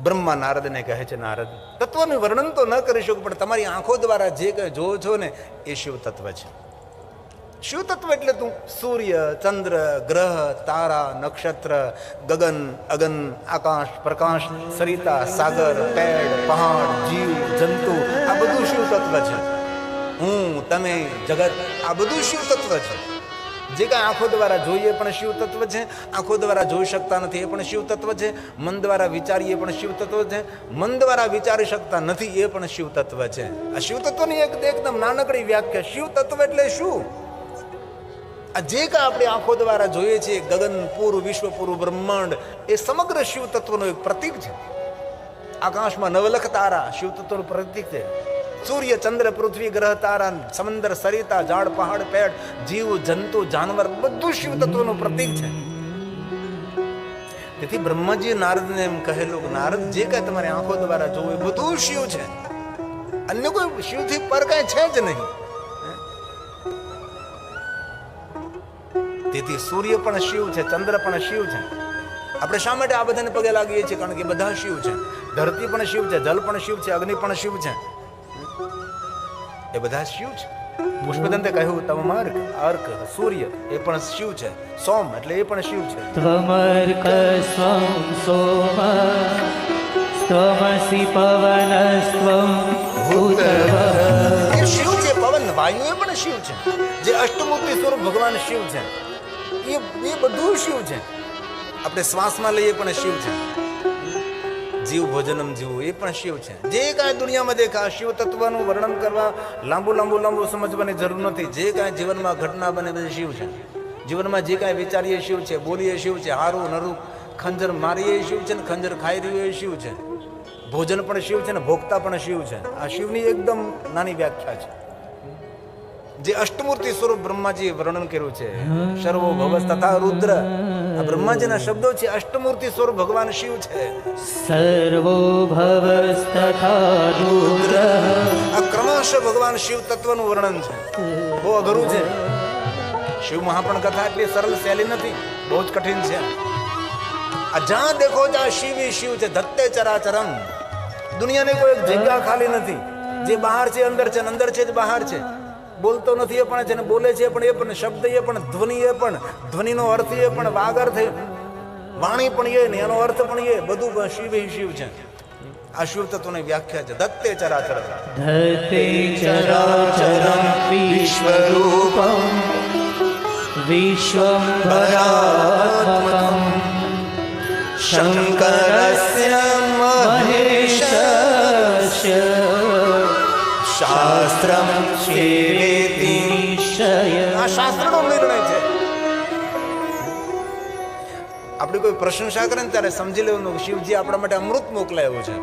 બ્રહ્મા નારદને કહે છે, નારદ, તત્વનું વર્ણન તો ન કરી શકું, પણ તમારી આંખો દ્વારા જે કંઈ જોવો છો ને એ શિવ તત્વ છે. શિવ તત્વ એટલે તું સૂર્ય, ચંદ્ર, ગ્રહ, તારા, નક્ષત્ર, ગગન, અગન, આકાશ, પ્રકાશ, સરિતા, સાગર, પેડ, પહાડ, જીવ, જંતુ, આ બધું શિવ તત્વ છે. હું, તમે, જગત, આ બધું શિવ તત્વ છે. જે કાંઈ આંખો દ્વારા જોઈએ પણ શિવ તત્વ છે, આંખો દ્વારા જોઈ શકતા નથી એ પણ શિવ તત્વ છે, મન દ્વારા વિચારીએ પણ શિવ તત્વ છે, મન દ્વારા વિચારી શકતા નથી એ પણ શિવ તત્વ છે. આ શિવ તત્વની એકદમ નાનકડી વ્યાખ્યા. શિવ તત્વ એટલે શું? આ જે કાંઈ આપણે આંખો દ્વારા જોઈએ છીએ, ગગન, પૂરું વિશ્વ, પૂરું બ્રહ્માંડ, એ સમગ્ર શિવ તત્વનું એક પ્રતીક છે. આકાશમાં નવલખ તારા શિવ તત્વનું પ્રતીક છે. સૂર્ય, ચંદ્ર, પૃથ્વી, ગ્રહ, તારા, સમંદર, સરિતા, ઝાડ, પહાડ, પેડ, જીવ, જંતુ, જાનવર, બધું શિવ તત્વનું પ્રતીક છે. તેથી બ્રહ્માજી નારદને એમ કહેલું કે નારદ, જે કાંઈ તમારી આંખો દ્વારા જોવું એ બધું શિવ છે. અન્ય કોઈ શિવથી પર કાંઈ છે જ નહીં. તેથી સૂર્ય પણ શિવ છે, ચંદ્ર પણ શિવ છે. આપણે શા માટે આ બધાને પગે લાગીએ છીએ? કારણ કે બધા શિવ છે. ધરતી પણ શિવ છે, જલ પણ શિવ છે, અગ્નિ પણ શિવ છે. એ બધા શિવ છે. પુષ્પદંતે કહ્યું તમર્ક, અર્ક, સૂર્ય એ પણ શિવ છે. સોમ એટલે એ પણ શિવ છે. ત્વમર્ક સ્વમ સોમ સ્ત્વમસી પવનસ્ત્વમ ભૂતવ. એ શિવ છે. પવન, વાયુ એ પણ શિવ છે. જે અષ્ટમૂર્તિ સ્વરૂપ ભગવાન શિવ છે, એ બધું શિવ છે. આપણે શ્વાસમાં લઈએ પણ શિવ છે. જીવ ભોજનમ જીવું એ પણ શિવ છે. જે કાંઈ દુનિયામાં દેખા, શિવ તત્વનું વર્ણન કરવા લાંબુ સમજવાની જરૂર નથી. જે કાંઈ જીવનમાં ઘટના બને બધી શિવ છે. જીવનમાં જે કાંઈ વિચારીએ શિવ છે, બોલીએ શિવ છે, હારું નરું, ખંજર મારીએ શિવ છે, ને ખંજર ખાઈ રહ્યું એ શિવ છે. ભોજન પણ શિવ છે ને ભોગતા પણ શિવ છે. આ શિવની એકદમ નાની વ્યાખ્યા છે. જે અષ્ટમૂર્તિ સ્વરૂપ બ્રહ્માજીએ વર્ણન કર્યું છે, સર્વો ભવસ તથા રુદ્ર, આ બ્રહ્માજીના શબ્દો છે. અષ્ટમૂર્તિ સ્વરૂપ ભગવાન શિવ છે. સર્વો ભવસ તથા રુદ્ર. આ ક્રમશઃ ભગવાન શિવ તત્વનું વર્ણન છે. બહુ અઘરું છે. શિવ મહાપણ કથા એટલી સરળ શૈલી નથી, બહુ જ કઠિન છે. આ જ્યાં દેખો ત્યાં શિવ શિવ છે. ધત્તે ચરાચરમ. દુનિયાની કોઈ એક જગ્યા ખાલી નથી. જે બહાર છે અંદર છે, અંદર છે જ બહાર છે. બોલતો નથી એ પણ છે, ને બોલે છે પણ એ પણ, શબ્દ એ પણ, ધ્વનિ એ પણ, ધ્વનિનો અર્થ એ પણ, વાગ અર્થ એ, વાણી પણ એ ને એનો અર્થ પણ એ, બધું શિવ શિવ છે. આ શિવ તત્વની વ્યાખ્યા છે. ધત્તે ચરાચર. ધત્તે ચરાચરમ વિશ્વરૂપમ વિશ્વંભરાત્મકમ શંકરસ્ય મહેશસ્ય શાસ્ત્રમ શેવેતિ નિશ્ચય. આ શાસ્ત્રનો નિર્ણય છે. આપણે કોઈ પ્રશંસા કરે ને ત્યારે સમજી લેવાનું શિવજી આપણા માટે અમૃત મોકલાયું છે.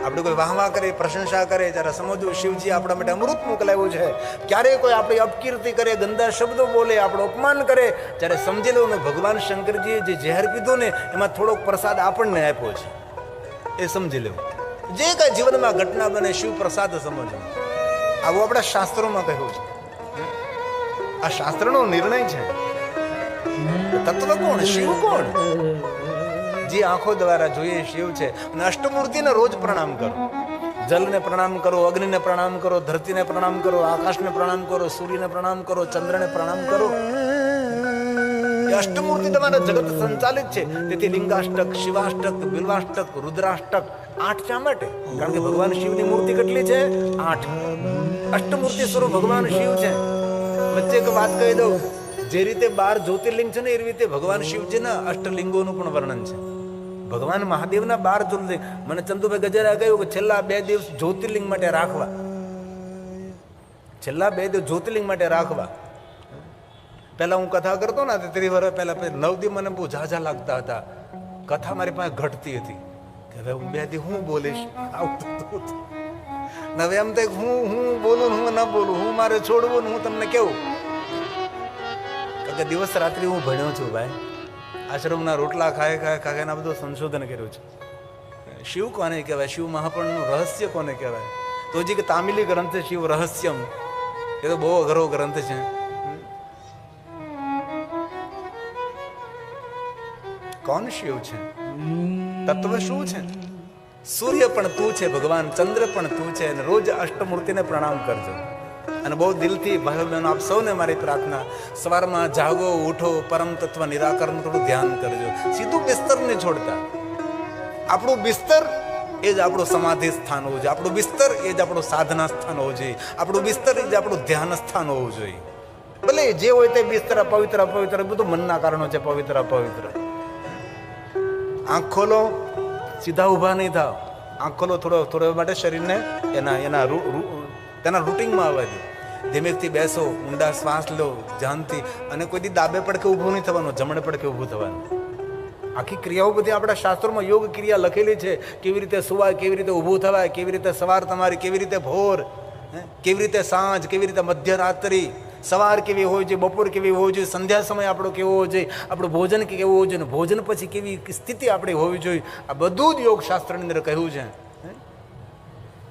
આપણે કોઈ વાહવા કરે, પ્રશંસા કરે ત્યારે સમજવું શિવજી આપણા માટે અમૃત મોકલાયું છે. ક્યારેય કોઈ આપણી અપકીર્તિ કરે, ગંદા શબ્દો બોલે, આપણું અપમાન કરે ત્યારે સમજી લેવાનું ભગવાન શંકરજીએ જે ઝેર પીધું ને એમાં થોડોક પ્રસાદ આપણને આપ્યો છે. એ સમજી લેવું. જે કાંઈ જીવનમાં ઘટના બને શિવ પ્રસાદ સમજવું. આવું આપણા શાસ્ત્રોમાં કહ્યું છે. આ શાસ્ત્રનો નિર્ણય છે. તત્વ કોણ? શિવ કોણ? જે આંખો દ્વારા જોઈએ શિવ છે. અને અષ્ટમૂર્તિને રોજ પ્રણામ કરો. જલને પ્રણામ કરો, અગ્નિને પ્રણામ કરો, ધરતીને પ્રણામ કરો, આકાશને પ્રણામ કરો, સૂર્યને પ્રણામ કરો, ચંદ્રને પ્રણામ કરો. એ અષ્ટમૂર્તિ તમારા જગત સંચાલિત છે. તેથી લિંગાષ્ટક, શિવાષ્ટક, બિલ્વાષ્ટક, રુદ્રાષ્ટક 8 શા માટે? કારણ કે ભગવાન શિવની મૂર્તિ કેટલી છે? 8. અષ્ટમૂર્તિ સ્વરૂપ ભગવાન શિવ છે. વચ્ચે એક વાત કહી દઉં, જે રીતે 12 જ્યોતિર્લિંગ છે ને એ રીતે ભગવાન શિવજીના અષ્ટલિંગોનું પણ વર્ણન છે. ભગવાન મહાદેવના 12 જ્યોતિર્લિંગ. મને ચંદુભાઈ ગજેરા કહ્યું કે છેલ્લા 2 દિવસ જ્યોતિર્લિંગ માટે રાખવા. છેલ્લા 2 દિવસ જ્યોતિર્લિંગ માટે રાખવા. પહેલા હું કથા કરતો ને 30 વર્ષ પહેલા 9 દિવસ મને બહુ ઝાઝા લાગતા હતા. કથા મારી પાસે ઘટતી હતી કે હવે હું 2 દિવસ હું બોલીશ. હવે એમ થાય હું બોલું, હું ન બોલું, હું મારે છોડવું, હું તમને કેવું. કારણ કે દિવસ રાત્રિ હું ભણ્યો છું ભાઈ. આશ્રમના રોટલા ખાય એના બધું સંશોધન કર્યું છે. શિવ કોને કહેવાય? શિવ મહાપણનું રહસ્ય કોને કહેવાય? તો હજી કે તામિલી ગ્રંથ છે શિવ રહસ્યમ. એ તો બહુ અઘરો ગ્રંથ છે. કોણ શિવ છે? તત્વ શું છે? સૂર્ય પણ તું છે ભગવાન, ચંદ્ર પણ તું છે, અને રોજ અષ્ટમૂર્તિને પ્રણામ કરજો. અને બહુ દિલથી ભાઈઓ બહેનો આપ સૌને મારી પ્રાર્થના, સવારમાં જાગો, ઉઠો, પરમ તત્વ નિરાકરણનું થોડું ધ્યાન કરજો. સીધું બિસ્તર નહીં છોડતા. આપણું બિસ્તર એ જ આપણું સમાધિ સ્થાન હોવું જોઈએ. આપણું બિસ્તર એ જ આપણું સાધના સ્થાન હોવું જોઈએ. આપણું બિસ્તર એ જ આપણું ધ્યાન સ્થાન હોવું જોઈએ. ભલે જે હોય તે બિસ્તર અપવિત્ર અપવિત્ર બધું મનના કારણો છે, પવિત્ર અપવિત્ર. આંખ ખોલો, સીધા ઊભા નહીં થાવ. આંખ ખોલો, થોડો માટે શરીરને તેના રૂટિંગમાં આવવા દો. ધીમેકથી બેસો, ઊંડા શ્વાસ લો ધ્યાનથી, અને કોઈ દી ડાબે પડકે ઊભું નહીં થવાનું, જમણે પડકે ઊભું થવાનું. આખી ક્રિયાઓ બધી આપણા શાસ્ત્રોમાં યોગ ક્રિયા લખેલી છે. કેવી રીતે સુવાય, કેવી રીતે ઊભું થવાય, કેવી રીતે સવાર તમારી, કેવી રીતે ભોર, કેવી રીતે સાંજ, કેવી રીતે મધ્યરાત્રિ, સવાર કેવી હોવી જોઈએ, બપોર કેવી હોવી જોઈએ, સંધ્યા સમય આપણો કેવો હોવો જોઈએ, આપણું ભોજન કેવું હોવું જોઈએ, ભોજન પછી કેવી સ્થિતિ આપણી હોવી જોઈએ. આ બધું જ યોગ શાસ્ત્રની અંદર કહ્યું છે.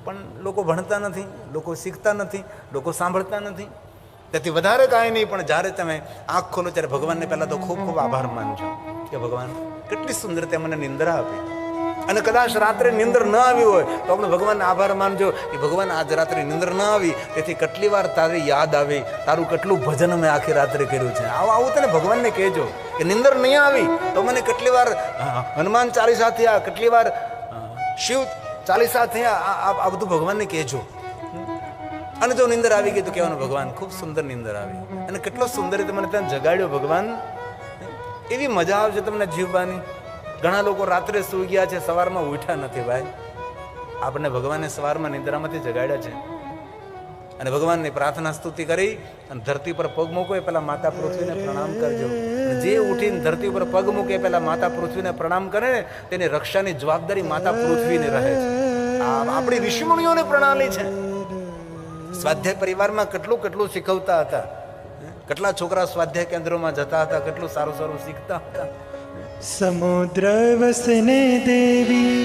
પણ લોકો ભણતા નથી, લોકો શીખતા નથી, લોકો સાંભળતા નથી. તેથી વધારે કાંઈ નહીં, પણ જ્યારે તમે આંખ ખોલો ત્યારે ભગવાનને પહેલાં તો ખૂબ ખૂબ આભાર માનજો કે ભગવાન કેટલી સુંદર તે મને નિંદ્રા આપી. અને કદાચ રાત્રે નિંદર ન આવી હોય તો આપણે ભગવાનને આભાર માનજો કે ભગવાન આજ રાત્રે નિંદર ન આવી, તેથી કેટલી વાર તારી યાદ આવી, તારું કેટલું ભજન મેં આખી રાત્રે કર્યું છે. આવું તને ભગવાનને કહેજો કે નિંદર નહીં આવી તો મને કેટલી વાર હનુમાન ચાલીસા થયા, કેટલી વાર શિવ ચાલીસા થયા. આ બધું ભગવાનને કહેજો. અને જો નિંદર આવી ગઈ તો કહેવાનું ભગવાન ખૂબ સુંદર નિંદર આવી, અને કેટલો સુંદર રીતે મને ત્યાં જગાડ્યો ભગવાન. એવી મજા આવશે તમને જીવવાની. ઘણા લોકો રાત્રે સૂઈ ગયા છે, સવારમાં ઉઠ્યા નથી. ભાઈ, આપણને ભગવાને સવારમાં નિંદ્રામાંથી જગાડ્યા છે. અને ભગવાનની પ્રાર્થના સ્તુતિ કરી અને ધરતી પર પગ મૂકો એ પહેલા માતા પૃથ્વીને પ્રણામ કરજો. જે ઉઠીને ધરતી પર પગ મૂકે પહેલા માતા પૃથ્વીને પ્રણામ કરે ને, તેની રક્ષાની જવાબદારી માતા પૃથ્વીને રહે છે. આપણી ઋષિમુનિઓને પ્રણાલી છે. સ્વાધ્યાય પરિવારમાં કેટલું શીખવતા હતા. કેટલા છોકરા સ્વાધ્યાય કેન્દ્રોમાં જતા હતા, કેટલું સારું સારું શીખતા હતા. સમુદ્ર વસને દેવી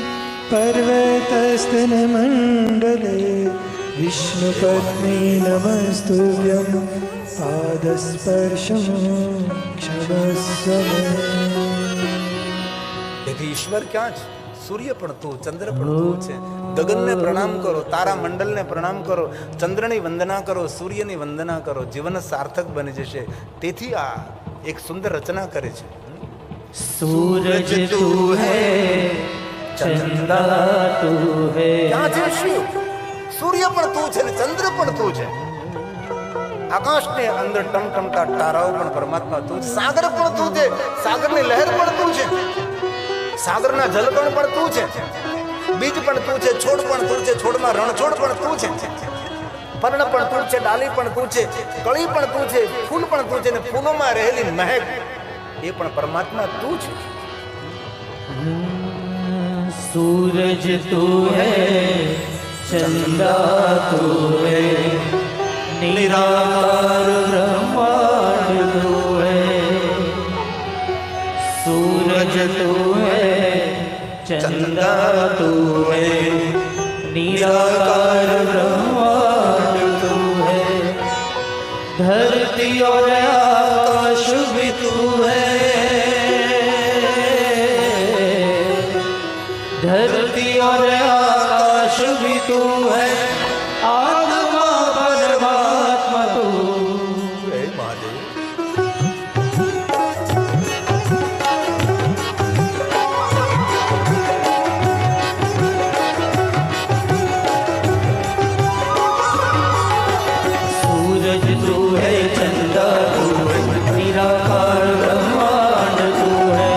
પર્વતસ્તન મંડલે વિષ્ણુ પત્ની નમસ્તુભ્યં પાદસ્પર્શમ ક્ષમસ્વ. તેથી ઈશ્વર ક્યાં છે? સૂર્ય પણ તું, ચંદ્ર પણ તું છે. ગગનને પ્રણામ કરો, તારા મંડલને પ્રણામ કરો, ચંદ્રની વંદના કરો, સૂર્યની વંદના કરો. જીવન સાર્થક બની જશે. તેથી આ એક સુંદર રચના કરે છે. सूरज तू है, चंदा तू है. ક્યાં છે શિવ? સૂર્ય પણ તું છે ને ચંદ્ર પણ તું છે. આકાશની અંદર ટમટમતા તારાઓ પણ પરમાત્મા તું છે. સાગર પણ તું છે, સાગરની લહેર પણ તું છે, સાગરના જલકણ પણ તું છે, બીજ પણ તું છે, છોડ પણ તું છે, છોડમાં રણછોડ પણ તું છે, પર્ણ પણ તું છે, ડાલી પણ તું છે, કળી પણ તું છે, ફૂલ પણ તું છે, ને ફૂલોમાં રહેલી મહેક એ પણ પરમાત્મા તું છે. सूरज तू है, चंदा तू है, निराकार ब्रह्मांड तू है. सूरज तू है, चंदा तू है, निराकार ब्रह्मांड तू है. धरती और आकाश भी तू है, धरती और आकाश भी तू है. आत्मा परमात्मा तू. હે મહાદેવ. सूरज तू है, चंदा तू है, निराकार ब्रह्मांड तू है.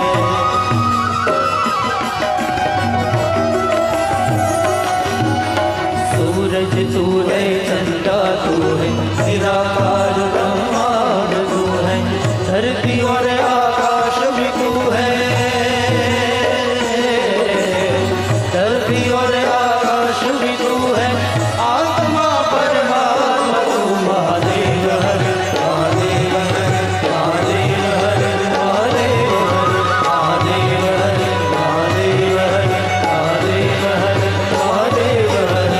सूरज तू है, चंदा तू है, निराकार ब्रह्मांड तू है. धरती और आकाश भी तू है, धरती और आकाश भी तू है. आत्मा परमात्मा तू. महादेव हर महादेव हर महादेव हर महादेव हर महादेव हर महादेव हर महादेव हर महादेव हर.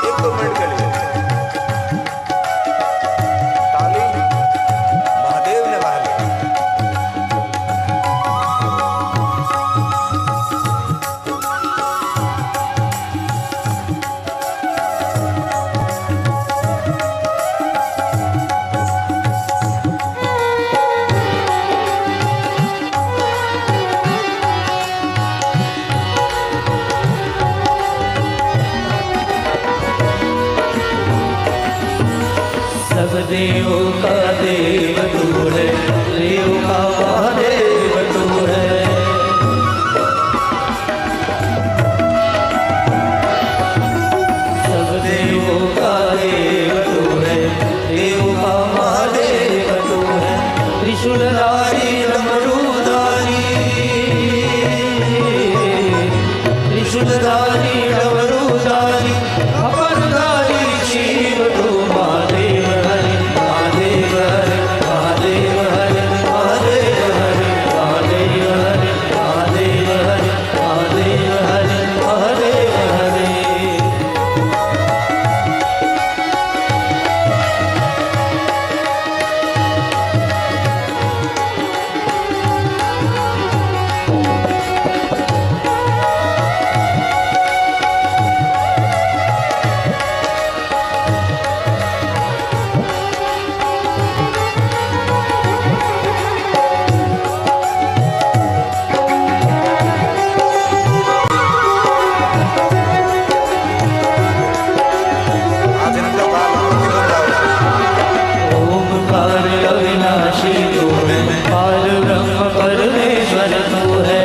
एक दो मिनट के लिए ताली महादेव ने वाले. देवों का देव तू है, देवों का महादेव तू है। सब देवों का देव तू है, देवों का महादेव तू है। त्रिशूलधारी डमरूधारी, त्रिशूलधारी डमरूधारी, अपरधारी शिव तू महादेव हरे, महादेव हरे, महादेव हरे, महादेव हरे, महादेव हरे, महादेव हरे, महादेव हरे, महादेव हरे। આજનો કાળ અમૃત ओमकार अविनाशी तू है, पार ब्रह्म परमेश्वर तू है।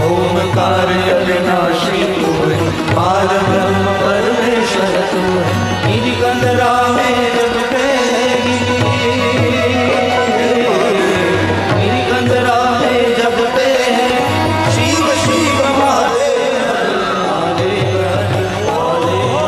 ओमकार अविनाशी तू है, पार ब्रह्म परमेश्वर तू है। गिरिकंदरा में जपते हैं गिरिकंदरा में जपते हैं शिव शिव महादेव महादेव हरे, महादेव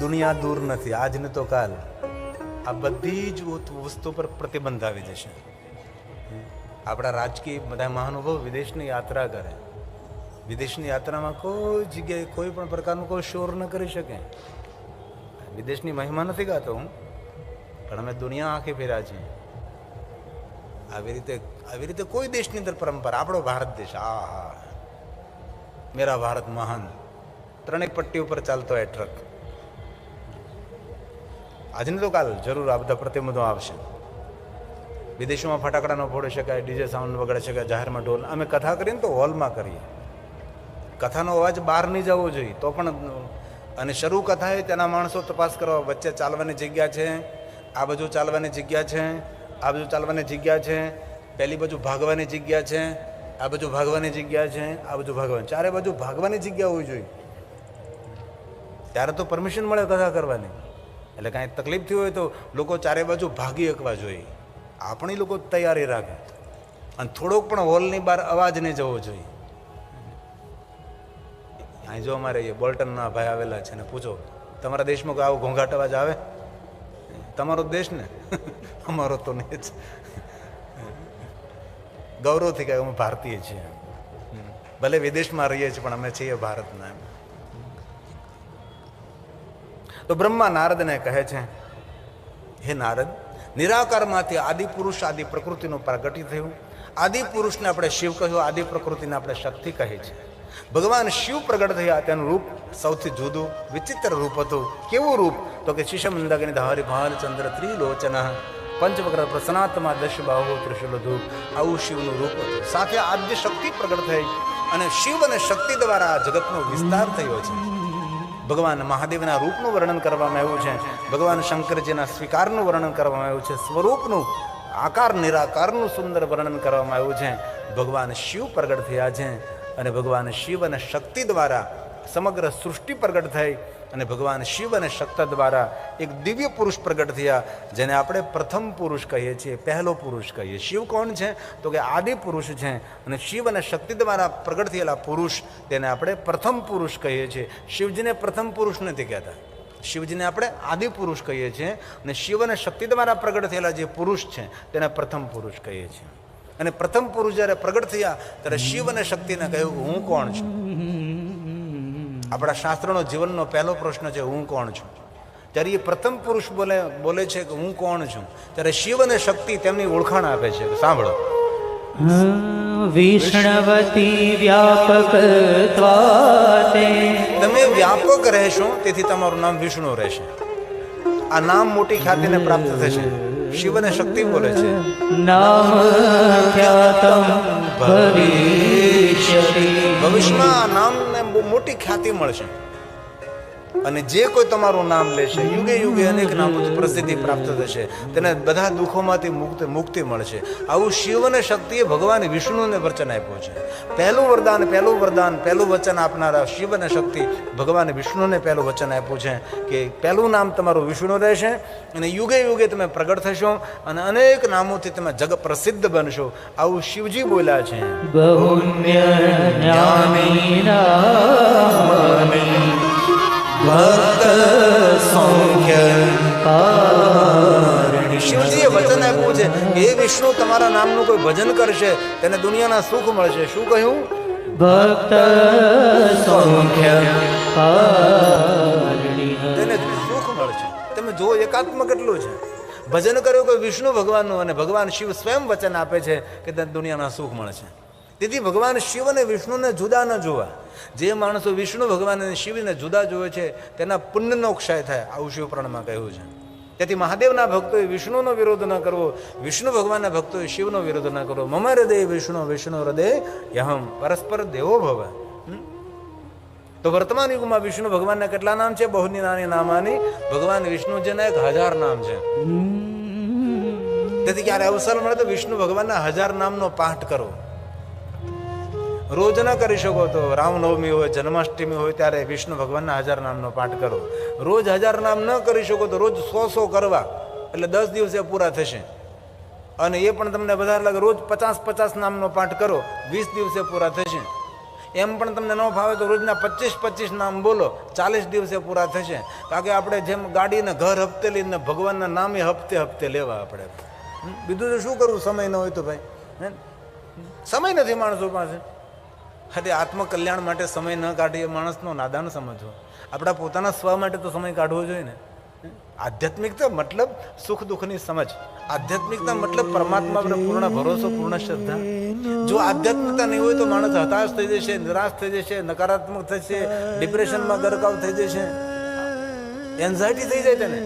દુનિયા દૂર નથી, આજને તો કાલ આ બધી જ વસ્તુ પર પ્રતિબંધ આવી જશે. આપણા રાજકીય બધા મહાનુભાવ વિદેશની યાત્રા કરે, વિદેશની યાત્રામાં કોઈ જગ્યાએ કોઈ પણ પ્રકારનું કોઈ શોર ન કરી શકે. વિદેશની મહિમા નથી ગાતો હું, પણ અમે દુનિયા આખી ફેર્યા છીએ. આવી રીતે કોઈ દેશની અંદર પરંપરા, આપણો ભારત દેશ, આ હા મેરા ભારત મહાન, ત્રણેય પટ્ટી ઉપર ચાલતો એ ટ્રક. આજને તો કાલ જરૂર આ બધા પ્રતિબંધો આવશે. વિદેશોમાં ફટાકડા ન ફોડી શકાય, ડીજે સાઉન્ડ વગાડી શકાય, જાહેરમાં ઢોલ. અમે કથા કરીએ ને તો હોલમાં કરીએ, કથાનો અવાજ બહાર નહીં જવો જોઈએ તો પણ. અને શરૂ કથા હોય તેના માણસો તપાસ કરવા, વચ્ચે ચાલવાની જગ્યા છે, આ બાજુ ચાલવાની જગ્યા છે, આ બાજુ ચાલવાની જગ્યા છે, પહેલી બાજુ ભાગવાની જગ્યા છે, આ બાજુ ભાગવાની જગ્યા છે, આ બાજુ ભાગવાની, ચારે બાજુ ભાગવાની જગ્યા હોવી જોઈએ. ત્યારે તો પરમિશન મળે કથા કરવાની. એટલે કાંઈ તકલીફ થઈ હોય તો લોકો ચારે બાજુ ભાગી શકવા જોઈએ. આપણી લોકો તૈયારી રાખે, અને થોડોક પણ હોલની બહાર અવાજ નહીં જવો જોઈએ. અહીં જો અમારે એ બોલ્ટનના ભાઈ આવેલા છે ને પૂછો, તમારા દેશમાં આવો ઘોંઘાટ અવાજ આવે? તમારો દેશ ને, અમારો તો નહીં જ. ગૌરવથી કહે અમે ભારતીય છીએ, ભલે વિદેશમાં રહીએ છીએ પણ અમે છીએ ભારતના. તો બ્રહ્મા નારદને કહે છે, હે નારદ, નિરાકારમાંથી આદિ પુરુષ આદિ પ્રકૃતિનું પ્રગટી થયું. આદિ પુરુષને આપણે શિવ કહ્યું, આદિ પ્રકૃતિને આપણે શક્તિ કહી છે. ભગવાન શિવ પ્રગટ થયા, તેનું રૂપ સૌથી જુદું વિચિત્ર રૂપ હતું. કેવું રૂપ? તો કે શિશમંદગ્નિ ધારી ભાલચંદ્ર ત્રિલોચન, પંચવક્ર પ્રસનાત્મા દશ બાહુ ત્રિશુલ ધૂપ. આવું શિવનું રૂપ હતું. સાથે આદ્ય શક્તિ પ્રગટ થઈ, અને શિવ અને શક્તિ દ્વારા આ જગતનો વિસ્તાર થયો છે. ભગવાન મહાદેવના રૂપનું વર્ણન કરવામાં આવ્યું છે, ભગવાન શંકરજીના સ્વીકારનું વર્ણન કરવામાં આવ્યું છે, સ્વરૂપનું આકાર નિરાકારનું સુંદર વર્ણન કરવામાં આવ્યું છે. ભગવાન શિવ પ્રગટ થયા છે, અને ભગવાન શિવ અને શક્તિ દ્વારા સમગ્ર સૃષ્ટિ પ્રગટ થઈ, અને ભગવાન શિવ અને શક્તિ દ્વારા એક દિવ્ય પુરુષ પ્રગટ થયા, જેને આપણે પ્રથમ પુરુષ કહીએ છીએ, પહેલો પુરુષ કહીએ. શિવ કોણ છે? તો કે આદિ પુરુષ છે, અને શિવ અને શક્તિ દ્વારા પ્રગટ થયેલા પુરુષ તેને આપણે પ્રથમ પુરુષ કહીએ છીએ. શિવજીને પ્રથમ પુરુષ નથી કહેતા, શિવજીને આપણે આદિ પુરુષ કહીએ છીએ, અને શિવ અને શક્તિ દ્વારા પ્રગટ થયેલા જે પુરુષ છે તેને પ્રથમ પુરુષ કહીએ છીએ. અને પ્રથમ પુરુષ જ્યારે પ્રગટ થયા ત્યારે શિવ અને શક્તિને કહ્યું, હું કોણ છું? આપણા શાસ્ત્રનો જીવનનો પહેલો પ્રશ્ન છે, હું કોણ છું? ત્યારે એ પ્રથમ પુરુષ બોલે છે કે હું કોણ છું, ત્યારે શિવ અને શક્તિ તેમની ઓળખાણ આપે છે. સાંભળો. વિષ્ણવતી વ્યાપક ત્વાતે, તમે વ્યાપક રહેશો તેથી તમારું નામ વિષ્ણુ રહેશે. આ નામ મોટી ખ્યાતિને પ્રાપ્ત થશે. શિવ અને શક્તિ બોલે છે નામ ખ્યાતમ ભવિષ્યતિ, ભવિષ્યમાં આ નામને બહુ મોટી ખ્યાતિ મળશે. અને જે કોઈ તમારું નામ લેશે યુગે યુગે અનેક નામોથી પ્રસિદ્ધિ પ્રાપ્ત થશે, તેને બધા દુઃખોમાંથી મુક્તિ મળશે. આવું શિવ અને શક્તિએ ભગવાન વિષ્ણુને વચન આપ્યું છે. પહેલું વરદાન પહેલું વચન આપનારા શિવ અને શક્તિ ભગવાન વિષ્ણુને પહેલું વચન આપ્યું છે કે પહેલું નામ તમારું વિષ્ણુ રહેશે અને યુગે યુગે તમે પ્રગટ થશો અને અનેક નામોથી તમે જગ પ્રસિદ્ધ બનશો. આવું શિવજી બોલ્યા છે. બહુન્ય જ્ઞાનીનામાની ભક્ત સૌખ્ય કારણી. શિવજીએ વચન આપ્યું છે કે એ વિષ્ણુ તમારા નામનું કોઈ ભજન કરશે તેને દુનિયાના સુખ મળશે. શું કહ્યું? ભક્ત સૌખ્ય કારણી, તેને સુખ મળશે. તમે જો એકાત્મ કેટલું છે. ભજન કર્યું કોઈ વિષ્ણુ ભગવાનનું અને ભગવાન શિવ સ્વયં વચન આપે છે કે તેને દુનિયાના સુખ મળશે. તેથી ભગવાન શિવ અને વિષ્ણુને જુદા ન જોવા. જે માણસો વિષ્ણુ ભગવાન અને શિવને જુદા જોવે છે તેના પુણ્યનો ક્ષય થાય, આવું શિવપુરાણમાં કહ્યું છે. તેથી મહાદેવના ભક્તોએ વિષ્ણુનો વિરોધ ન કરવો, વિષ્ણુ ભગવાનના ભક્તોએ શિવનો વિરોધ ન કરવો. મમ હૃદય વિષ્ણુ વિષ્ણુ હૃદય યહમ, પરસ્પર દેવો ભવ. તો વર્તમાન યુગમાં વિષ્ણુ ભગવાનના કેટલા નામ છે? બહુની નાની નામાની. ભગવાન વિષ્ણુજીના 1000 નામ છે. તેથી ક્યારે અવસર મળે તો વિષ્ણુ ભગવાનના 1000 નામનો પાઠ કરો. રોજ ન કરી શકો તો રામનવમી હોય, જન્માષ્ટમી હોય ત્યારે વિષ્ણુ ભગવાનના 1000 નામનો પાઠ કરો. રોજ 1000 નામ ન કરી શકો તો રોજ 100 કરવા, એટલે 10 દિવસે પૂરા થશે. અને એ પણ તમને વધારે લાગે રોજ 50 નામનો પાઠ કરો, 20 દિવસે પૂરા થશે. એમ પણ તમને ન ફાવે તો રોજના 25 નામ બોલો, 40 દિવસે પૂરા થશે. કારણ કે આપણે જેમ ગાડીને ઘર હપ્તે લઈને ભગવાનના નામે હપ્તે લેવા આપણે. બીજું તો શું કરવું? સમય ન હોય તો ભાઈ, સમય નથી માણસો પાસે. હા, આત્મકલ્યાણ માટે સમય ન કાઢીએ માણસનો નાદાન સમજવો. આપણા પોતાના સ્વ માટે તો સમય કાઢવો જોઈએ ને. આધ્યાત્મિકતા મતલબ સુખ દુઃખની સમજ. આધ્યાત્મિકતા મતલબ પરમાત્મા પર પૂર્ણ ભરોસો, પૂર્ણ શ્રદ્ધા. જો આધ્યાત્મિકતા નહીં હોય તો માણસ હતાશ થઈ જશે, નિરાશ થઈ જશે, નકારાત્મક થશે, ડિપ્રેશનમાં ગરકાવ થઈ જશે, એન્ઝાયટી થઈ જાય, તેને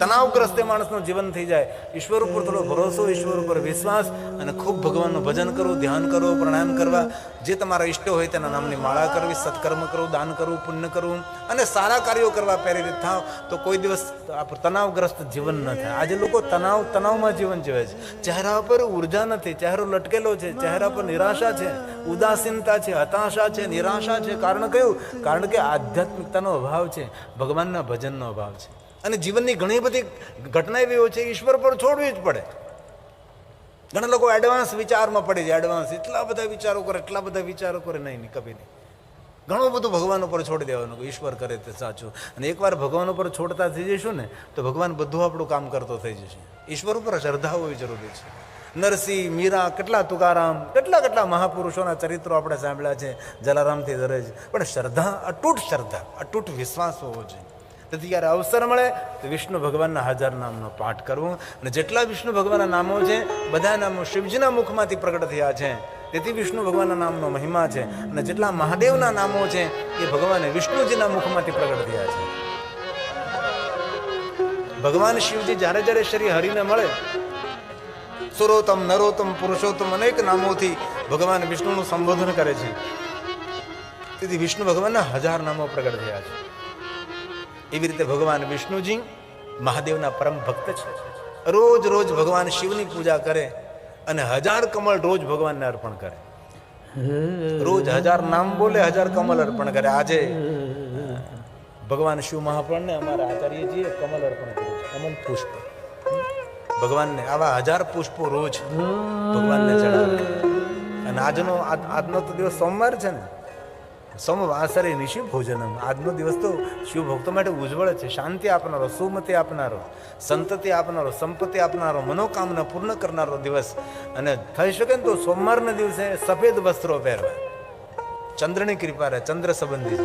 તણાવગ્રસ્ત માણસનું જીવન થઈ જાય. ઈશ્વર ઉપર થોડો ભરોસો, ઈશ્વર ઉપર વિશ્વાસ અને ખૂબ ભગવાનનું ભજન કરવું, ધ્યાન કરવું, પ્રાણાયામ કરવા, જે તમારા ઈષ્ટો હોય તેના નામની માળા કરવી, સત્કર્મ કરવું, દાન કરવું, પુણ્ય કરવું અને સારા કાર્યો કરવા પ્રેરિત થાવ તો કોઈ દિવસ તણાવગ્રસ્ત જીવન ન થાય. આજે લોકો તણાવમાં જીવન જીવે છે. ચહેરા પર ઉર્જા નથી, ચહેરો લટકેલો છે, ચહેરા પર નિરાશા છે, ઉદાસીનતા છે, હતાશા છે, નિરાશા છે. કારણ કયું? કારણ કે આધ્યાત્મિકતાનો અભાવ છે, ભગવાનના ભજનનો અભાવ છે. અને જીવનની ઘણી બધી ઘટના એવી હોય છે ઈશ્વર પર છોડવી જ પડે. ઘણા લોકો એડવાન્સ વિચારમાં પડી જાય. એડવાન્સ એટલા બધા વિચારો કરે, નહીં કભી નહીં. ઘણું બધું ભગવાન ઉપર છોડી દેવાનું, ઈશ્વર કરે તે સાચું. અને એકવાર ભગવાન ઉપર છોડતા થઈ જઈશું ને તો ભગવાન બધું આપણું કામ કરતો થઈ જશે. ઈશ્વર ઉપર શ્રદ્ધા હોવી જરૂરી છે. નરસિંહ, મીરા, કેટલા તુકારામ, કેટલા મહાપુરુષોના ચરિત્રો આપણે સાંભળ્યા છે, જલારામથી ધરે છે. પણ શ્રદ્ધા, અતૂટ વિશ્વાસ હોવો જોઈએ. તેથી જ્યારે અવસર મળે તો વિષ્ણુ ભગવાનના 1000 નામનો પાઠ કરવો. અને જેટલા વિષ્ણુ ભગવાનના નામો છે બધા નામો શિવજીના મુખમાંથી પ્રગટ થયા છે. તેથી વિષ્ણુ ભગવાનના નામનો મહિમા છે. અને જેટલા મહાદેવના નામો છે એ ભગવાન વિષ્ણુજીના મુખમાંથી પ્રગટ થયા છે. ભગવાન શિવજી જ્યારે શ્રી હરિને મળે, સુરોત્તમ, નરોત્તમ, પુરુષોત્તમ અનેક નામોથી ભગવાન વિષ્ણુનું સંબોધન કરે છે. તેથી વિષ્ણુ ભગવાનના 1000 નામો પ્રગટ થયા છે. એવી રીતે ભગવાન વિષ્ણુજી મહાદેવના પરમ ભક્ત છે. રોજ ભગવાન શિવની પૂજા કરે અને 1000 કમળ રોજ ભગવાનને અર્પણ કરે. રોજ 1000 નામ બોલે, 1000 કમળ અર્પણ કરે. આજે ભગવાન શિવ મહાપ્રાણને અમારા આચાર્યજીએ કમળ અર્પણ કર્યું છે, કમળ પુષ્પ. ભગવાનને આવા 1000 પુષ્પો રોજ ભગવાનને ચડાવે. અને આજનો તો દિવસ સોમવાર છે ને, સોમવાસરે નિશિ ભોજનમ. આજનો દિવસ તો શિવ ભક્તો માટે ઉજ્જવળ છે. શાંતિ આપનારો, સુમતિ આપનારો, સંતતિ આપનારો, સંપત્તિ આપનારો, મનોકામના પૂર્ણ કરનારો દિવસ. અને થઈ શકે ને તો સોમવારના દિવસે સફેદ વસ્ત્રો પહેરવા. ચંદ્રની કૃપા રહે, ચંદ્ર સંબંધી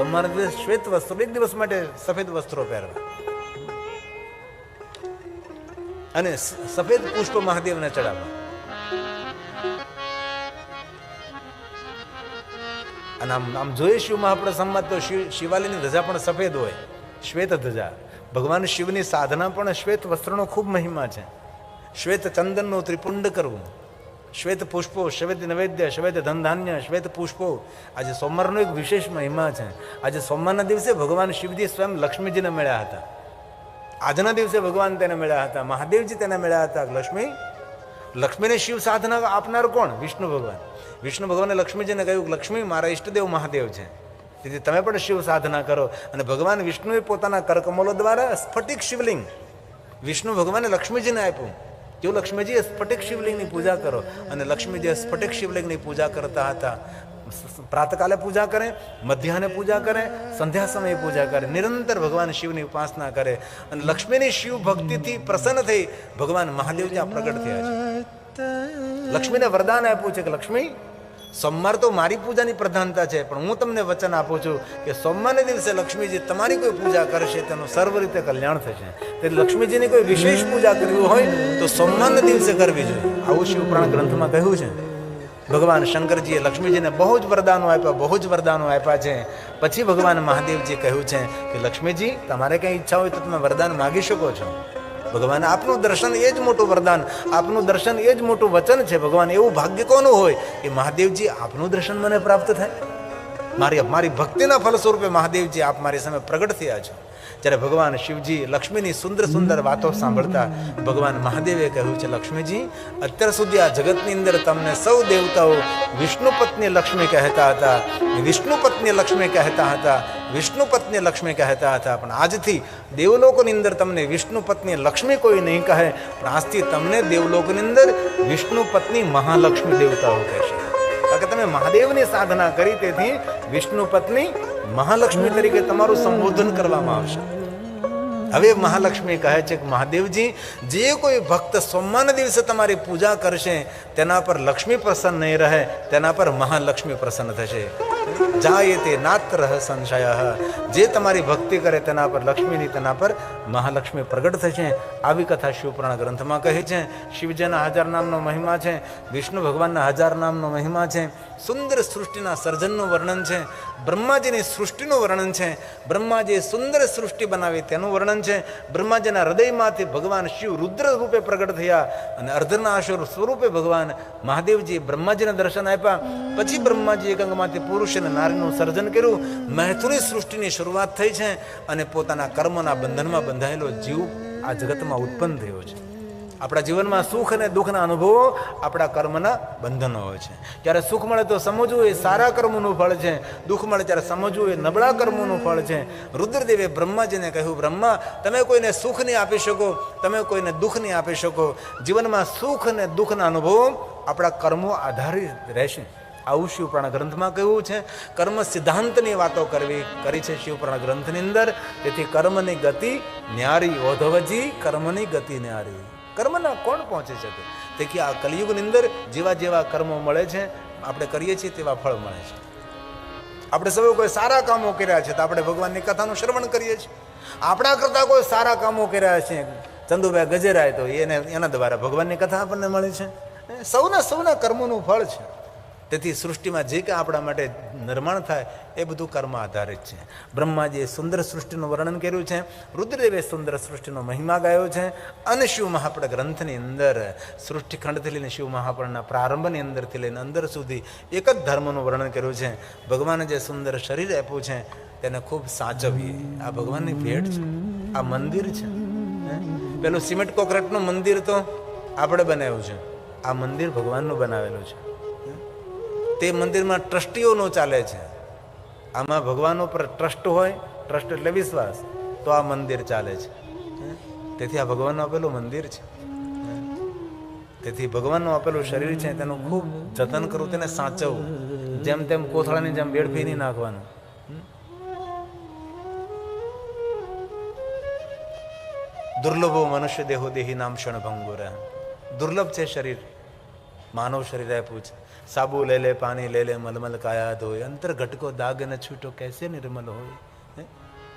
સોમવારના દિવસે શ્વેત વસ્ત્રો, એક દિવસ માટે સફેદ વસ્ત્રો પહેરવા અને સફેદ પુષ્પ મહાદેવને ચડાવવા. અને આમ જોઈએ શિવ મહાપ્રસાદ સંમત તો શિવાલયની ધજા પણ સફેદ હોય, શ્વેત ધજા. ભગવાન શિવની સાધના પણ શ્વેત વસ્ત્રનો ખૂબ મહિમા છે. શ્વેત ચંદનનું ત્રિપુંડ કરવું, શ્વેત પુષ્પો, શ્વેત નૈવેદ્ય, શ્વેત ધનધાન્ય, શ્વેત પુષ્પો. આજે સોમવારનો એક વિશેષ મહિમા છે. આજે સોમવારના દિવસે ભગવાન શિવજી સ્વયં લક્ષ્મીજીને મળ્યા હતા. આજના દિવસે ભગવાન તેને મળ્યા હતા, મહાદેવજી તેને મળ્યા હતા. લક્ષ્મીને શિવ સાધના આપનાર કોણ? વિષ્ણુ ભગવાન. વિષ્ણુ ભગવાને લક્ષ્મીજીને કહ્યું કે લક્ષ્મી મારા ઈષ્ટદેવ મહાદેવ છે, તેથી તમે પણ શિવ સાધના કરો. અને ભગવાન વિષ્ણુએ પોતાના કરકમલો દ્વારા સ્ફટિક શિવલિંગ વિષ્ણુ ભગવાને લક્ષ્મીજીને આપ્યું. જો લક્ષ્મીજીએ સ્ફટિક શિવલિંગની પૂજા કરો. અને લક્ષ્મીજી સ્ફટિક શિવલિંગની પૂજા કરતા હતા. પ્રાતકાલે પૂજા કરે, મધ્યાહને પૂજા કરે, સંધ્યા સમયે પૂજા કરે, નિરંતર ભગવાન શિવની ઉપાસના કરે. અને લક્ષ્મીની શિવ ભક્તિથી પ્રસન્ન થઈ ભગવાન મહાદેવ ત્યાં પ્રગટ થયા છે. લક્ષ્મીને વરદાન આપ્યું છે કે લક્ષ્મી, સોમવાર તો મારી પૂજાની પ્રધાનતા છે, પણ હું તમને વચન આપું છું કે સોમવારના દિવસે લક્ષ્મીજી તમારી કોઈ પૂજા કરશે તેનું સર્વ રીતે કલ્યાણ થશે. તેથી લક્ષ્મીજીની કોઈ વિશેષ પૂજા કરવી હોય તો સોમવારના દિવસે કરવી જોઈએ. આવું શિવપુરાણ ગ્રંથમાં કહ્યું છે. ભગવાન શંકરજીએ લક્ષ્મીજીને બહુ જ વરદાનો આપ્યા છે. પછી ભગવાન મહાદેવજી કહ્યું છે કે લક્ષ્મીજી, તમારે કંઈ ઈચ્છા હોય તો તમે વરદાન માગી શકો છો. ભગવાન આપનું દર્શન એ જ મોટું વરદાન, આપનું દર્શન એ જ મોટું વચન છે. ભગવાન એવું ભાગ્ય કોનું હોય કે મહાદેવજી આપનું દર્શન મને પ્રાપ્ત થાય. મારી ભક્તિના ફલ સ્વરૂપે મહાદેવજી આપ મારી સામે પ્રગટ થયા છો. જ્યારે ભગવાન શિવજી લક્ષ્મીની સુંદર સુંદર વાતો સાંભળતા ભગવાન મહાદેવે કહ્યું છે, લક્ષ્મીજી, અત્યાર સુધી આ જગતની અંદર તમને સૌ દેવતાઓ વિષ્ણુ પત્ની લક્ષ્મી કહેતા હતા, વિષ્ણુ પત્ની લક્ષ્મી કહેતા હતા, વિષ્ણુ પત્ની લક્ષ્મી કહેતા હતા. પણ આજથી દેવલોકની અંદર તમને વિષ્ણુ પત્ની લક્ષ્મી કોઈ નહીં કહે, પણ આજથી તમને દેવલોકની અંદર વિષ્ણુ પત્ની મહાલક્ષ્મી દેવતાઓ કહેશે. કારણ કે તમે મહાદેવની સાધના કરી, તેથી વિષ્ણુ પત્ની મહાલક્ષ્મી તરીકે તમારું સંબોધન કરવામાં આવશે. હવે મહાલક્ષ્મી કહે છે કે મહાદેવજી, જે કોઈ ભક્ત સોમવારના દિવસે તમારી પૂજા કરશે તેના પર લક્ષ્મી પ્રસન્ન નહીં રહે, તેના પર મહાલક્ષ્મી પ્રસન્ન થશે. જાય તે નાત્ર સંશય. જે તમારી ભક્તિ કરે તેના પર લક્ષ્મીની, તેના પર મહાલક્ષ્મી પ્રગટ થશે. આવી કથા શિવપુરાણ ગ્રંથમાં કહે છે. શિવજીના 1000 નામનો મહિમા છે, વિષ્ણુ ભગવાનના 1000 નામનો મહિમા છે, સુંદર સૃષ્ટિના સર્જનનું વર્ણન છે, બ્રહ્માજીની સૃષ્ટિનું વર્ણન છે, બ્રહ્માજીએ સુંદર સૃષ્ટિ બનાવી તેનું વર્ણન છે. બ્રહ્માજીના હૃદયમાંથી ભગવાન શિવ રુદ્ર રૂપે પ્રગટ થયા અને અર્ધનાશર સ્વરૂપે ભગવાન મહાદેવજીએ બ્રહ્માજીને દર્શન આપ્યા. પછી બ્રહ્માજીએ ગંગામાંથી પુરુષ અને નારીનું સર્જન કર્યું. મૈથુની સૃષ્ટિની શરૂઆત થઈ છે અને પોતાના કર્મના બંધનમાં બંધાયેલો જીવ આ જગતમાં ઉત્પન્ન થયો છે. આપણા જીવનમાં સુખ અને દુઃખના અનુભવો આપણા કર્મના બંધનો હોય છે. જ્યારે સુખ મળે તો સમજવું એ સારા કર્મોનું ફળ છે, દુઃખ મળે ત્યારે સમજવું એ નબળા કર્મોનું ફળ છે. રુદ્રદેવે બ્રહ્માજીને કહ્યું, બ્રહ્મા, તમે કોઈને સુખ નહીં આપી શકો, તમે કોઈને દુઃખ નહીં આપી શકો. જીવનમાં સુખ અને દુઃખના અનુભવો આપણા કર્મો આધારિત રહેશે. આવું શિવપુરાણ ગ્રંથમાં કહ્યું છે. કર્મ સિદ્ધાંતની વાતો કરી છે શિવપુરાણ ગ્રંથની અંદર. તેથી કર્મની ગતિ ન્યારી, ઓધવજી કર્મની ગતિ ન્યારી. કર્મના કોણ પહોંચી શકે? તેથી આ કલિયુગની અંદર જેવા જેવા કર્મો મળે છે, આપણે કરીએ છીએ તેવા ફળ મળે છે. આપણે સૌ કોઈ સારા કામો કર્યા છે તો આપણે ભગવાનની કથાનું શ્રવણ કરીએ છીએ. આપણા કરતાં કોઈ સારા કામો કર્યા છે, ચંદુભાઈ ગજેરાય, તો એના દ્વારા ભગવાનની કથા આપણને મળે છે. સૌના કર્મોનું ફળ છે. તેથી સૃષ્ટિમાં જે કંઈ આપણા માટે નિર્માણ થાય એ બધું કર્મ આધારિત છે. બ્રહ્માજીએ સુંદર સૃષ્ટિનું વર્ણન કર્યું છે, રુદ્રદેવે સુંદર સૃષ્ટિનો મહિમા ગાયો છે. અને શિવ મહાપુરાણ ગ્રંથની અંદર સૃષ્ટિખંડથી લઈને શિવ મહાપુરાણના પ્રારંભની અંદરથી લઈને અંદર સુધી એક જ ધર્મનું વર્ણન કર્યું છે. ભગવાને જે સુંદર શરીર આપ્યું છે તેને ખૂબ સાચવીએ. આ ભગવાનની ભેટ છે, આ મંદિર છે. પેલું સિમેન્ટ કોન્ક્રીટનું મંદિર તો આપણે બનાવ્યું છે, આ મંદિર ભગવાનનું બનાવેલું છે. તે મંદિરમાં ટ્રસ્ટીઓનો ચાલે છે. આમાં ભગવાન ઉપર ટ્રસ્ટ હોય, ટ્રસ્ટ એટલે વિશ્વાસ, તો આ મંદિર ચાલે છે. તેથી આ ભગવાનનું આપેલું મંદિર છે. તેથી ભગવાનનું આપેલું શરીર છે તેનું ખૂબ જતન કરવું, તેને સાચવવું. જેમ તેમ કોથળાની જેમ વેડફી નહીં નાખવાનું. દુર્લભો મનુષ્ય દેહો દેહી નામ ક્ષણ ભંગુર. દુર્લભ છે શરીર. માનવ શરીર આપ્યું છે. સાબુ લે લે પાણી લે લે મલમલ કાયા ધોય, અંતર ઘટકો દાગ ન છૂટો કેસે નિર્મલ હોય.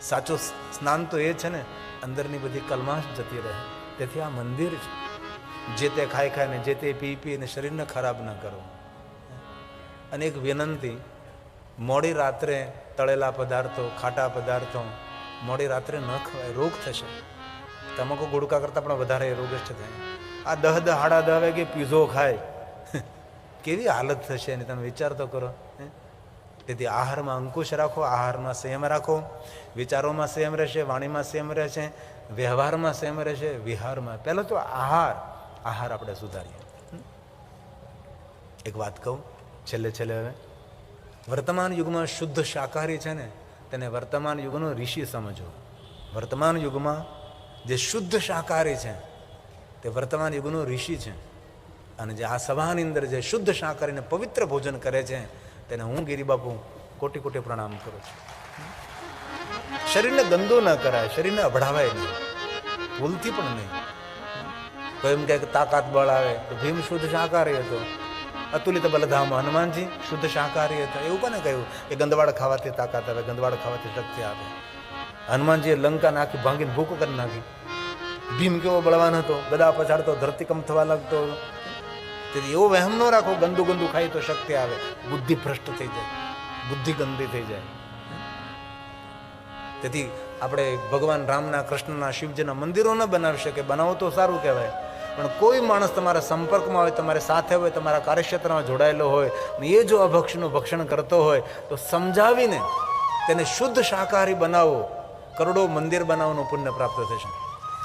સાચો સ્નાન તો એ છે ને, અંદરની બધી કલમાશ જતી રહે. તેથી આ મંદિર છે. જે તે ખાઈ ખાઈને, જે તે પી પીને શરીરને ખરાબ ન કરો. અને એક વિનંતી, મોડી રાત્રે તળેલા પદાર્થો, ખાટા પદાર્થો મોડી રાત્રે ન ખવાય, રોગ થશે. તમાકુ ગુડકા કરતાં પણ વધારે રોગસ્ટ થાય. આ 10 સાડા 10 વાગે પીઝો ખાય, કેવી હાલત થશે એની તમે વિચાર તો કરો. તેથી આહારમાં અંકુશ રાખો, આહારમાં સંયમ રાખો, વિચારોમાં સંયમ રહેશે, વાણીમાં સંયમ રહેશે, વ્યવહારમાં સંયમ રહેશે, વિહારમાં. પહેલો તો આહાર આપણે સુધારીએ. એક વાત કહું છેલ્લે હવે, વર્તમાન યુગમાં શુદ્ધ શાકાહારી છે ને, તેને વર્તમાન યુગનો ઋષિ સમજો. વર્તમાન યુગમાં જે શુદ્ધ શાકાહારી છે તે વર્તમાન યુગનો ઋષિ છે. અને જે આ સભાની અંદર જે શુદ્ધ શાકાહારીને પવિત્ર ભોજન કરે છે તેને હું ગિરિબાપુ કોટી કોટી પ્રણામ કરું છું. શરીરને ગંદુ ન કરાય, શરીરને અભડાવાય નહીં, ભૂલથી પણ નહીં. તો એમ કહે કે તાકાત બળ આવે તો ભીમ શુદ્ધ શાકાહારી હતો, અતુલિત બલધામ હનુમાનજી શુદ્ધ શાકાહારી હતા. એવું કોને કહ્યું કે ગંદવાડ ખાવાથી તાકાત આવે, ગંદવાડ ખાવાથી શક્તિ આવે? હનુમાનજીએ લંકા નાખી, ભાંગીને ભૂકો કરી નાખી. ભીમ કેવો બળવાન હતો, ગદા પછાડતો, ધરતીકંપ થવા લાગતો. તેથી એવો વહેમ ન રાખો ગંદુ ખાય તો શક્તિ આવે. બુદ્ધિ ભ્રષ્ટ થઈ જાય, બુદ્ધિ ગંદી થઈ જાય. તેથી આપણે ભગવાન રામના, કૃષ્ણના, શિવજીના મંદિરો ન બનાવી શકે. બનાવો તો સારું કહેવાય, પણ કોઈ માણસ તમારા સંપર્કમાં હોય, તમારી સાથે હોય, તમારા કાર્યક્ષેત્રમાં જોડાયેલો હોય ને એ જો અભક્ષનું ભક્ષણ કરતો હોય તો સમજાવીને તેને શુદ્ધ શાકાહારી બનાવો. કરોડો મંદિર બનાવવાનું પુણ્ય પ્રાપ્ત થશે,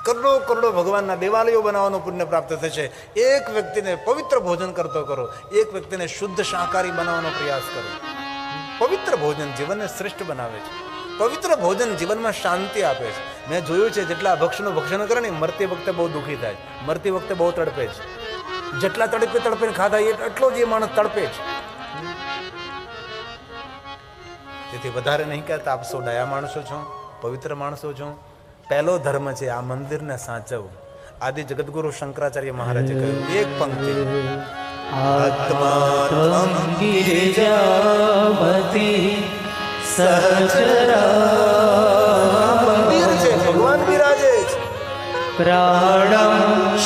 કરોડો ભગવાનના દેવાલયો બનાવવાનું પુણ્ય પ્રાપ્ત થશે. એક વ્યક્તિને પવિત્ર ભોજન કરતો કરો, એક વ્યક્તિને શુદ્ધ શાકાહારી બનાવવાનો પ્રયાસ કરો. પવિત્ર ભોજન જીવનને શ્રેષ્ઠ બનાવે છે. પવિત્ર ભોજન જીવનમાં શાંતિ આપે છે. મેં જોયું છે જેટલા ભક્ષનું ભક્ષણ કરે ને મરતી વખતે બહુ દુઃખી થાય, મરતી વખતે બહુ તડપે છે. જેટલા તડપીને ખાધા એટલો જ એ માણસ તડપે છે. તેથી વધારે નહીં કહેતા, આપ સૌ દયા માણસો છો, પવિત્ર માણસો છો. પહેલો ધર્મ છે આ મંદિરને સાચવવું. આદિ જગતગુરુ શંકરાચાર્ય મહારાજે કહ્યું એક પંક્તિ, આત્માત્મં ગિરિજામતી સચરા મંદિર છે, ભગવાન બિરાજે છે. પ્રાણમ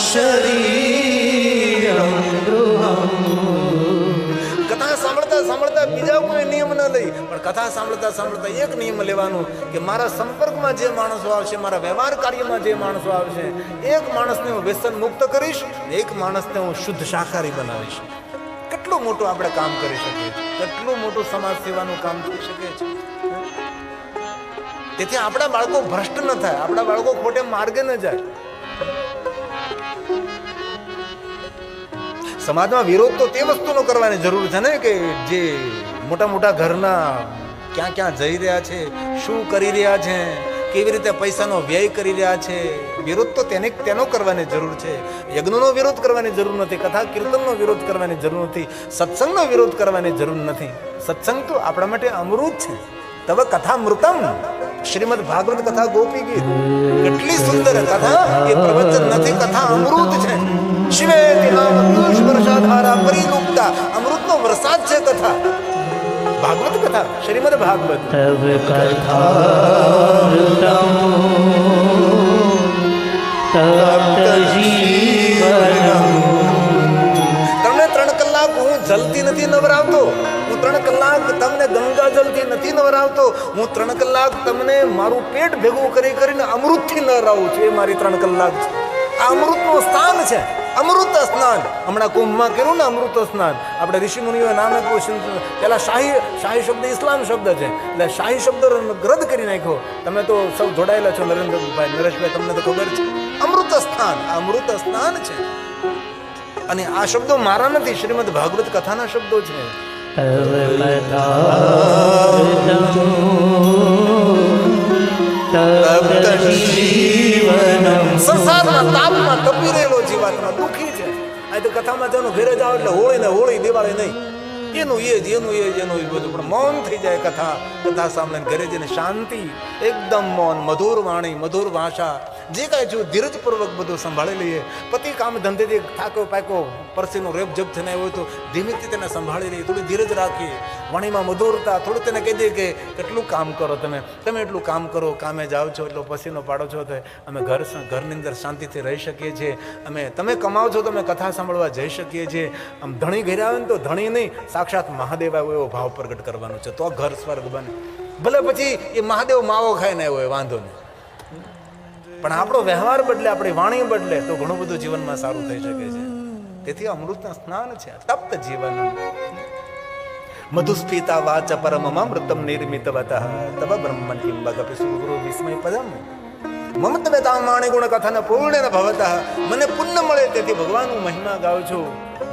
શરીરમ ગૃહમ. કથા સાંભળતા બીજા કોઈ નિયમ ન લઈ, પણ કથા સાંભળતા એક નિયમ લેવાનો કે મારા સંપર્કમાં જે માણસો આવશે, મારા વ્યવહાર કાર્યમાં જે માણસો આવશે, એક માણસને હું વ્યસન મુક્ત કરીશ, એક માણસને હું શુદ્ધ શાકાહારી બનાવીશ. કેટલું મોટું આપણે કામ કરી શકીએ, કેટલું મોટું સમાજ સેવાનું કામ કરી શકીએ છીએ. તેથી આપણા બાળકો ભ્રષ્ટ ન થાય, આપણા બાળકો ખોટે માર્ગે ન જાય. સમાજમાં વિરોધ તો તે વસ્તુનો કરવાની જરૂર છે ને કે જે મોટા ઘરના ક્યાં જઈ રહ્યા છે, શું કરી રહ્યા છે, કેવી રીતે પૈસાનો વ્યય કરી રહ્યા છે. વિરોધ તો તેનો કરવાની જરૂર છે. યજ્ઞનો વિરોધ કરવાની જરૂર નથી, કથા કીર્તનનો વિરોધ કરવાની જરૂર નથી, સત્સંગનો વિરોધ કરવાની જરૂર નથી. સત્સંગ તો આપણા માટે અમૃત છે. તવ કથા મૃતમ, શ્રીમદ ભાગવત કથા ગોપી ગીત, કેટલી સુંદર કથા. એ પ્રવચન નથી, કથા અમૃત છે. શિવે નામ પિયુષ વર્ષાધારા પરિલુપ્તા, અમૃતનો વરસાદ છે કથા. ભાગવત કથા, શ્રીમદ ભાગવત. તવ કથામૃતમ તપ્ત જીવનમ. તમને 3 કલાક હું જલથી નથી નવરાવતો, હું 3 કલાક તમને ગંગા જલથી નથી નવરાવતો, હું 3 કલાક તમને મારું પેટ ભેગું કરીને અમૃતથી નવરાવું છું. એ મારી 3 કલાક છે. આ અમૃતનું સ્થાન છે, અમૃત સ્નાન. હમણાં કુંભમાં કર્યું ને અમૃત સ્નાન. આપણે ઋષિ મુનિઓએ નામ આપ્યું. પેલા શાહી શબ્દ ઇસ્લામ શબ્દ છે, એટલે શાહી શબ્દ રદ કરી નાખ્યો. તમે તો સૌ જોડાયેલા છો, નરેન્દ્રભાઈ, નરેશભાઈ, તમને તો ખબર છે. અમૃત સ્થાન, અમૃત સ્નાન છે. અને આ શબ્દો મારા નથી, શ્રીમદ ભાગવત કથાના શબ્દો છે. તવ કથામૃતમ તપ્ત જીવનમ. સંસારના તાપમાં તપી રહેલો જીવાત્મા દુઃખી છે. આ તો કથામાં તેનું ઘરે જાવ એટલે હોળી દિવાળી નહીં, એનું એ જ બધું. પણ મૌન થઈ જાય કથા સાંભળીને ઘરે જઈને શાંતિ, એકદમ મૌન, મધુર વાણી, મધુર ભાષા. જે કાંઈ છું ધીરજપૂર્વક બધું સંભાળી લઈએ. પતિ કામ ધંધેથી થાકો પાકો પરસીનો રેપ જપ થઈને આવ્યો તો ધીમેથી તેને સંભાળી લઈએ, થોડી ધીરજ રાખીએ. વાણીમાં મધુરતા, થોડું તેને કહી દઈએ કે કેટલું કામ કરો તમે એટલું કામ કરો, કામે જાઓ છો એટલો પસીનો પાડો છો તો અમે ઘરની અંદર શાંતિથી રહી શકીએ છીએ. તમે કમાઓ છો તો અમે કથા સાંભળવા જઈ શકીએ છીએ. આમ ધણી ઘેર આવે ને તો ધણી નહીં, સાક્ષાત મહાદેવ આવ્યો એવો ભાવ પ્રગટ કરવાનો છે, તો ઘર સ્વર્ગ બને. ભલે પછી એ મહાદેવ માવો ખાઈને આવ્યો હોય, વાંધો નહીં, પણ આપણો વ્યવહાર બદલે, આપણી વાણી બદલે તો ઘણું બધું જીવનમાં સારું થઈ શકે છે. તેથી અમૃતના સ્નાન છે, તપ્ત જીવન. મધુસ્ફીતા વાચ પરમમૃતમ નિર્મિતવતઃ તવ બ્રહ્મણ કિં ભગપતિ સુગુરુ વિસ્મય પદમ મમત્વેતા માણિ ગુણ કથન પૂર્ણેન ભવતઃ. મને પુણ્ય મળે તેથી ભગવાનનું મહિમા ગાઉં છું,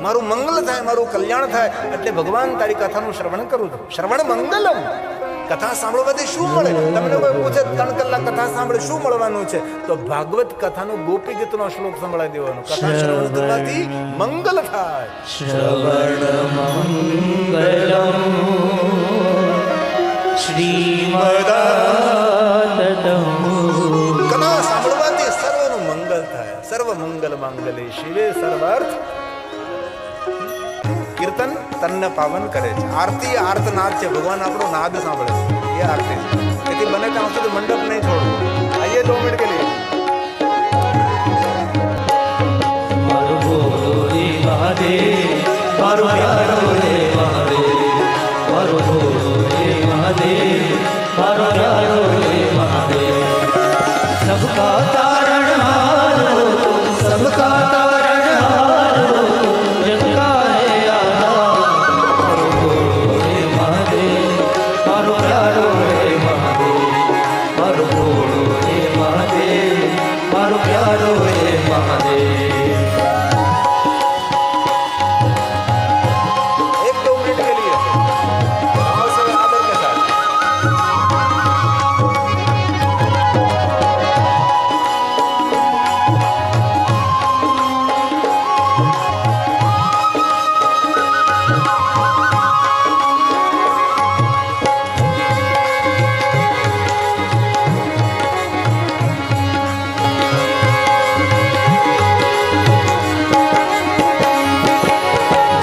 મારું મંગલ થાય, મારું કલ્યાણ થાય એટલે ભગવાન તારી કથાનું શ્રવણ કરું છું. શ્રવણ મંગલમ. કથા સાંભળવાથી શું મળે? તમને કોઈ પૂછે 3 કલાક કથા સાંભળે શું મળવાનું છે, તો ભાગવત કથાનું ગોપી ગીતનો શ્લોક સંભળાવી દેવાનો. કથા શ્રવણ કરવાથી મંગલ થાય. શ્રવણ મંગલમ શ્રીમદાતતમ. કથા સાંભળવાથી સર્વનું મંગલ થાય. સર્વ મંગલ માંગલે શિવે સર્વાર્થ. કીર્તન તનને પાવન કરે છે. આરતી આર્તનાદ છે, ભગવાન આપણો નાદ સાંભળે છે, એ આરતી છે. તેથી બને ત્યાં સુધી મંડપ નહીં છોડવું. આઈએ 2 મિનિટ કે લીએ. મારું બોલો રે મહાદેવ, મારું પ્યારો રે મહાદેવ, મારું બોલો રે મહાદેવ, મારું પ્યારો રે મહાદેવ. સબકા તારણહાર હો, સબકા તારણહાર હો, જગકા હે આધાર. મારું બોલો રે મહાદેવ, મારું પ્યારો રે મહાદેવ, મારું બોલો રે મહાદેવ, મારું પ્યારો રે મહાદેવ. 1-2 मिनट के लिए भाव से आदर के साथ.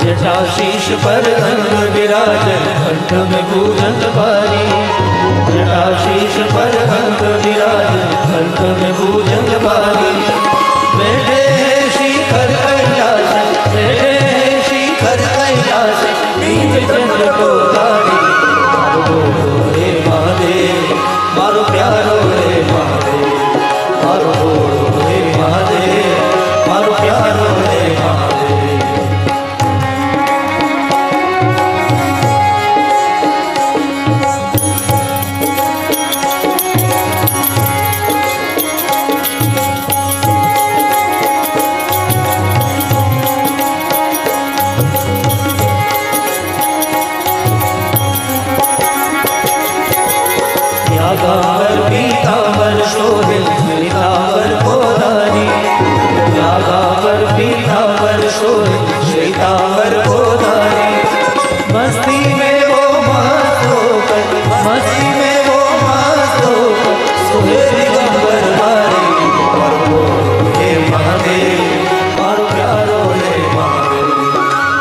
जटाशीष पर अंग विराज कंठ में भूषण भारी. जटाशीष पर अंग विराज कंठ में भूषण भारी. बैठे हैं शिखर कैलाश, बैठे हैं शिखर कैलाश, बीच चंद्र को धारी. मारो बोलो रे महादेव, मारो प्यारो रे महादेव, मारो बोलो रे महादेव, मारो प्यारो रे महादेव. यागावर पीतांबर शोभे श्वेतांबर गोधारी. यागावर पीतांबर शोभे श्वेतांबर गोधारी. मस्ती में वो मस्त होकर, मस्ती में वो मस्त होकर सोहे दिगंबर धारी. मारो बोलो हे महादेव, मारो प्यारो हे महादेव,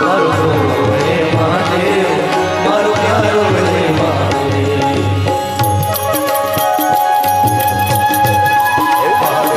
मारो बोलो हे महादेव, मारो प्यारो हे महादेव. हे महादेव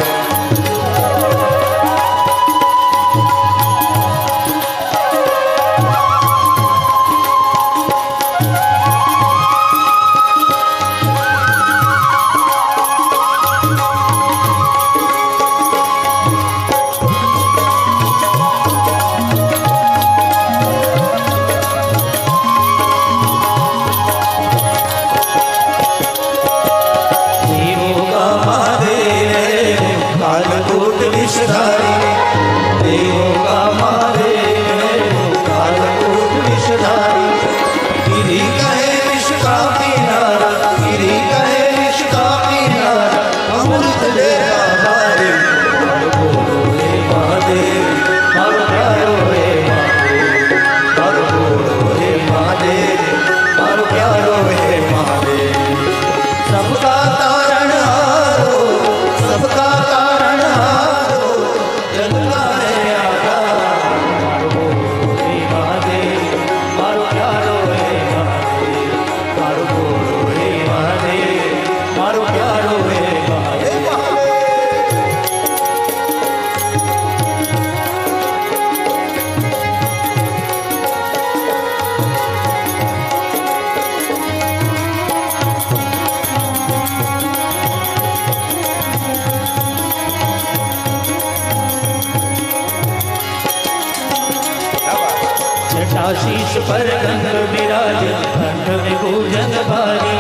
पर गंग विराज कंठ में भूजंग भारी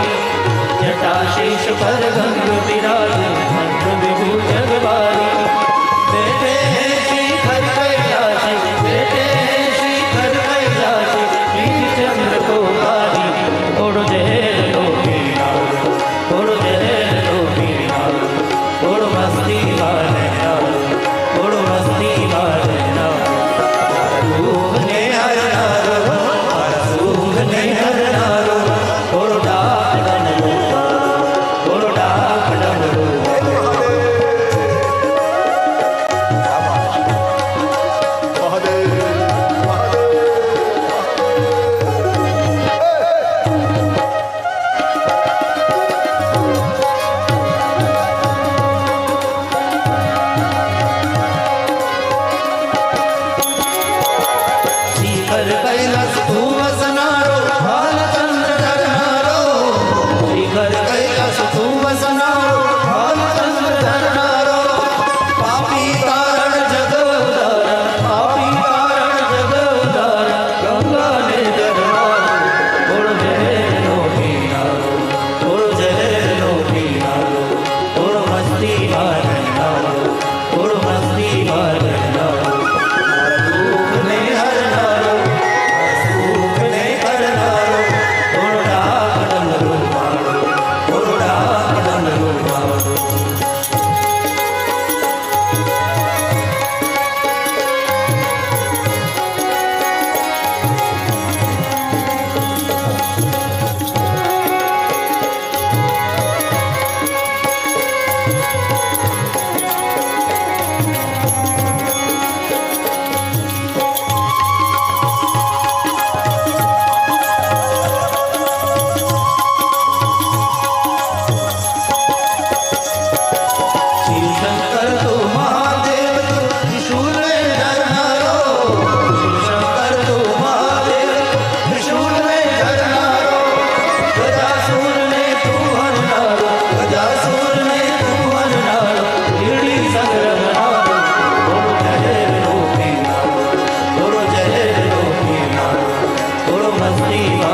जटाशीष पर गंग विराज कंठ में भूजंग भारी बेटे हैं शिखर कैलाशी बेटे हैं शिखर कैलाशी श्री चंद्र को भारी थोड़ो जहर लो पीना थोड़ो जहर लो पीना थोड़ो मस्ती मारना थोड़ो मस्ती मारना मस्ती